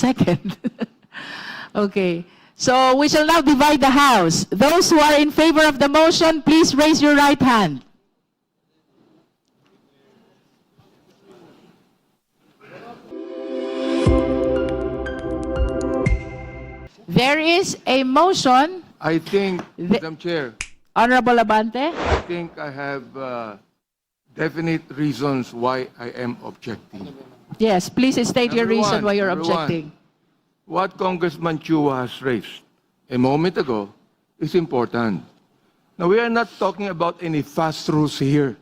Second. Okay. So we shall now divide the House. Those who are in favor of the motion, please raise your right hand. There is a motion. I think, Madam Chair, Honorable Abante. I think I have definite reasons why I am objecting. Yes, please state your Number reason one, why you're number one. objecting. What Congressman Chua has raised a moment ago is important. Now, we are not talking about any fast rules here.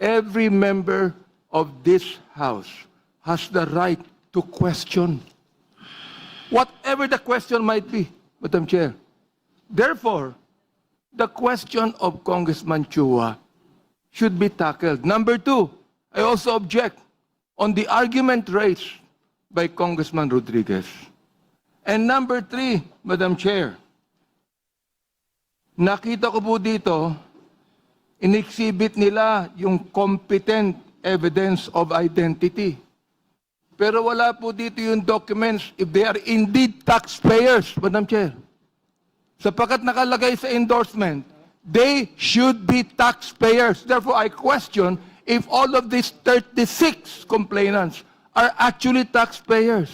Every member of this House has the right to question, whatever the question might be, Madam Chair. Therefore, the question of Congressman Chua should be tackled. Number two, I also object on the argument raised by Congressman Rodriguez. And number three, Madam Chair, nakita ko po dito, in-exhibit nila yung competent evidence of identity. Pero wala po dito yung documents if they are indeed taxpayers, Madam Chair. Sapagkat nakalagay sa endorsement, they should be taxpayers. Therefore, I question if all of these 36 complainants are actually taxpayers.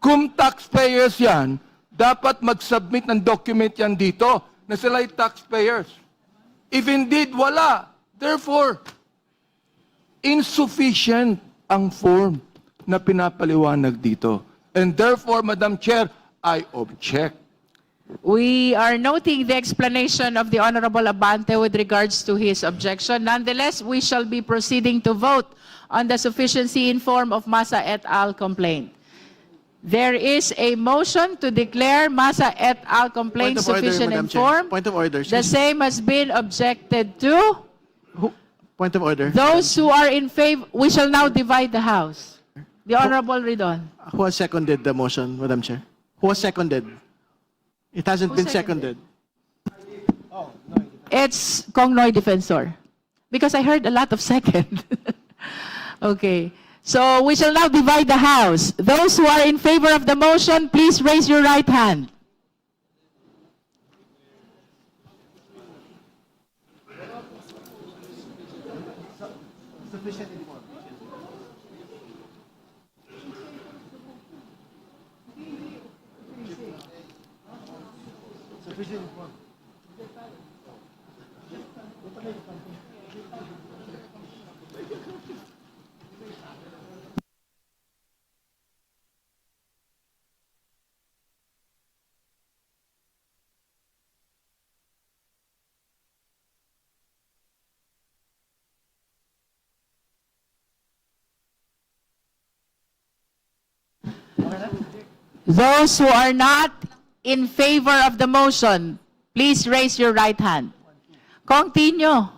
Kung taxpayers yan, dapat mag-submit ng document yan dito na sila ay taxpayers. If indeed wala, therefore, insufficient ang form na pinapaliwanag dito. And therefore, Madam Chair, I object. We are noting the explanation of the Honorable Abante with regards to his objection. Nonetheless, we shall be proceeding to vote on the sufficiency in form of Massa et al. Complaint. There is a motion to declare Massa et al. Complaint sufficient in form. Point of order. The same has been objected to. Point of order. Those who are in favor, we shall now divide the House. The Honorable Ridon. Who has seconded the motion, Madam Chair? Who has seconded? It hasn't Who been seconded? seconded. It's Kong Noy Defensor. Because I heard a lot of second. Okay. So we shall now divide the House. Those who are in favor of the motion, please raise your right hand. Those who are not in favor of the motion, please raise your right hand. Kong Tino.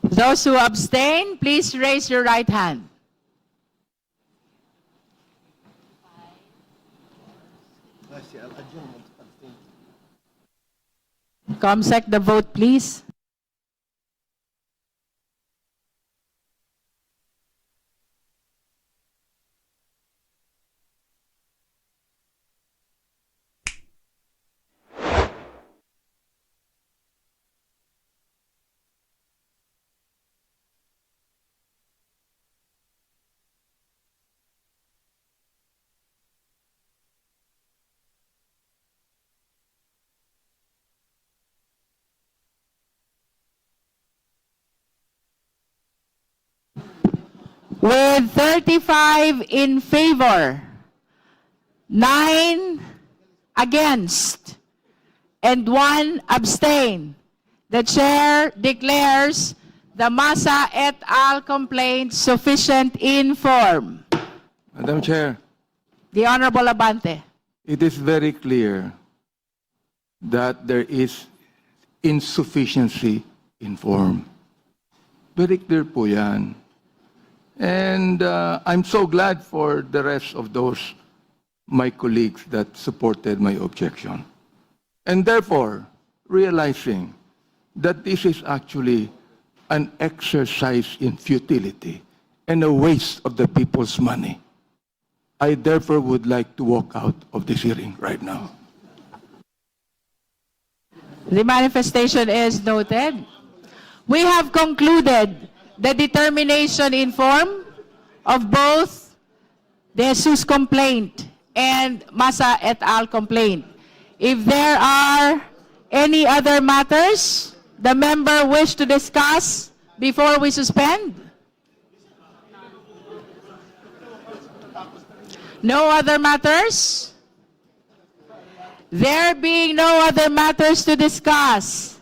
Those who abstain, please raise your right hand. Comsec, the vote, please. With 35 in favor, 9 against, and 1 abstain, the chair declares the Massa et al. Complaint sufficient in form. Madam Chair, The Honorable Abante. it is very clear that there is insufficiency in form. Very clear po yan. And I'm so glad for the rest of those, my colleagues, that supported my objection. And therefore, realizing that this is actually an exercise in futility and a waste of the people's money, I therefore would like to walk out of this hearing right now. The manifestation is noted. We have concluded the determination in form of both the Jesus complaint and Masa et al. Complaint. If there are any other matters the member wish to discuss before we suspend? No other matters? There being no other matters to discuss,